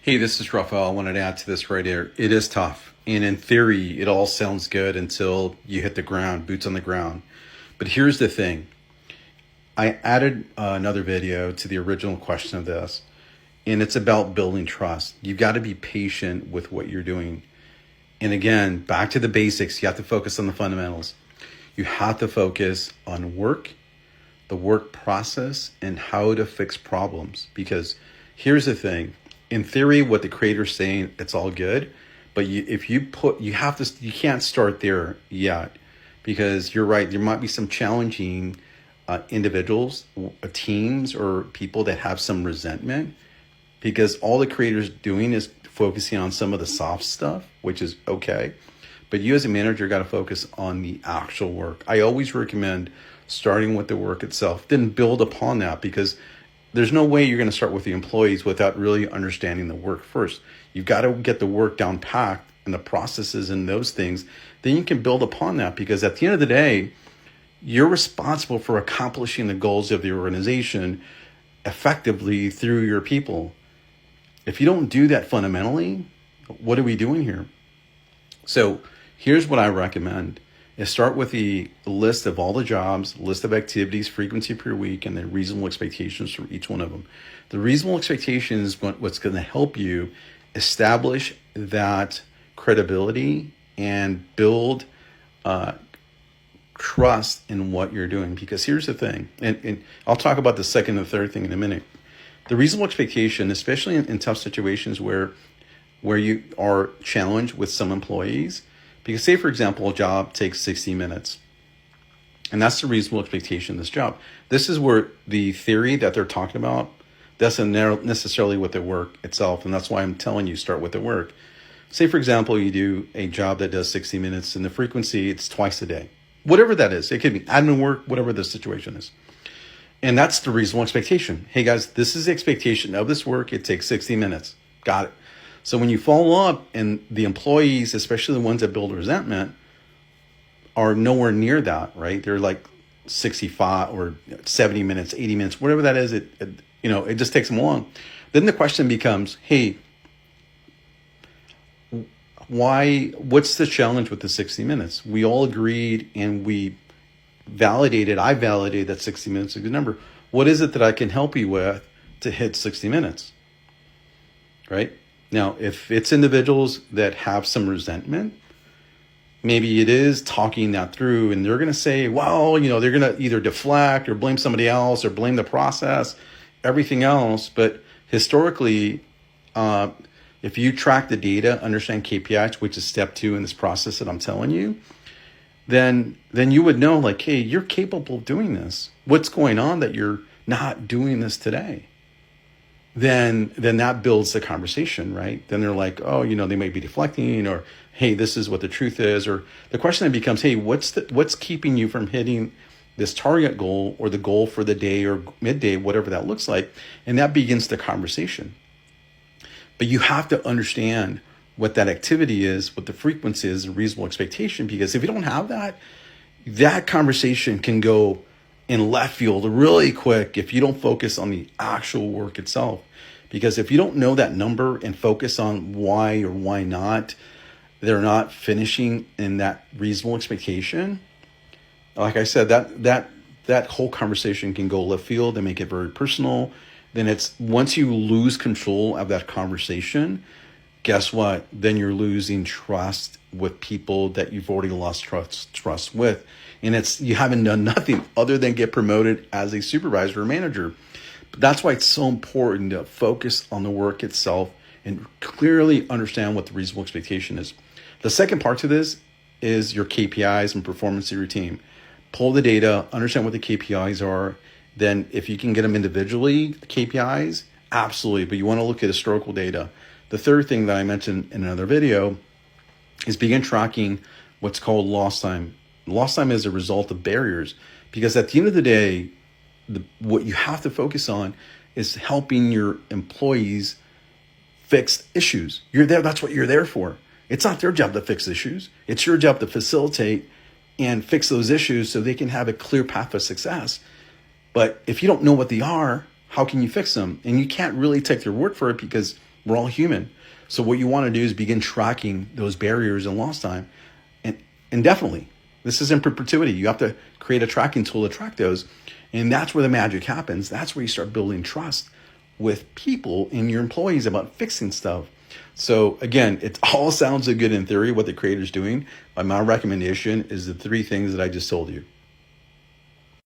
Hey, this is Rafael. I wanted to add to this right here. It is tough. And in theory, it all sounds good until you hit the ground, boots on the ground. But here's the thing. I added another video to the original question of this, and it's about building trust. You've got to be patient with what you're doing. And again, back to the basics, you have to focus on the fundamentals. You have to focus on work, the work process, and how to fix problems. Because here's the thing. In theory, what the creator's saying, it's all good. But you can't start there yet. Because you're right, there might be some challenging individuals, teams, or people that have some resentment. Because all the creator's doing is focusing on some of the soft stuff, which is okay. But you as a manager got to focus on the actual work. I always recommend starting with the work itself, then build upon that, because there's no way you're going to start with the employees without really understanding the work first. You've got to get the work down packed and the processes and those things. Then you can build upon that, because at the end of the day, you're responsible for accomplishing the goals of the organization effectively through your people. If you don't do that fundamentally, what are we doing here? So here's what I recommend is start with the list of all the jobs, list of activities, frequency per week, and then reasonable expectations for each one of them. The reasonable expectation is what's going to help you establish that credibility and build trust in what you're doing. Because here's the thing, and I'll talk about the second and third thing in a minute. The reasonable expectation, especially in tough situations where you are challenged with some employees, because say, for example, a job takes 60 minutes, and that's the reasonable expectation of this job. This is where the theory that they're talking about doesn't necessarily with the work itself, and that's why I'm telling you start with the work. Say, for example, you do a job that does 60 minutes, and the frequency, it's twice a day. Whatever that is. It could be admin work, whatever the situation is. And that's the reasonable expectation. Hey guys, this is the expectation of this work. It takes 60 minutes. Got it. So when you follow up and the employees, especially the ones that build resentment, are nowhere near that, right? They're like 65 or 70 minutes, 80 minutes, whatever that is, it just takes them long. Then the question becomes, hey, what's the challenge with the 60 minutes? We all agreed and I validated that 60 minutes is a good number. What is it that I can help you with to hit 60 minutes, right? Now, if it's individuals that have some resentment, maybe it is talking that through, and they're going to say, well, they're going to either deflect or blame somebody else or blame the process, everything else. But historically, if you track the data, understand KPIs, which is step 2 in this process that I'm telling you, then you would know, like, hey, you're capable of doing this. What's going on that you're not doing this today? Then that builds the conversation, right? Then they're like, oh, they might be deflecting, or hey, this is what the truth is. Or the question then becomes, hey, what's keeping you from hitting this target goal or the goal for the day or midday, whatever that looks like? And that begins the conversation. But you have to understand what that activity is, what the frequency is, a reasonable expectation, because if you don't have that conversation can go in left field really quick if you don't focus on the actual work itself. Because if you don't know that number and focus on why or why not they're not finishing in that reasonable expectation, like I said, that whole conversation can go left field and make it very personal. Then it's once you lose control of that conversation, guess what? Then you're losing trust with people that you've already lost trust with. And you haven't done nothing other than get promoted as a supervisor or manager. But that's why it's so important to focus on the work itself and clearly understand what the reasonable expectation is. The second part to this is your KPIs and performance of your team. Pull the data, understand what the KPIs are. Then if you can get them individually, KPIs, absolutely. But you want to look at historical data. The third thing that I mentioned in another video is begin tracking what's called lost time. Lost time is a result of barriers, because at the end of the day, what you have to focus on is helping your employees fix issues. You're there. That's what you're there for. It's not their job to fix issues. It's your job to facilitate and fix those issues so they can have a clear path of success. But if you don't know what they are, how can you fix them? And you can't really take their word for it, because We're all human. So what you want to do is begin tracking those barriers and lost time, and indefinitely. This is in perpetuity. You have to create a tracking tool to track those. And that's where the magic happens. That's where you start building trust with people and your employees about fixing stuff. So again, it all sounds so good in theory what the creator's doing, but my recommendation is the three things that I just told you.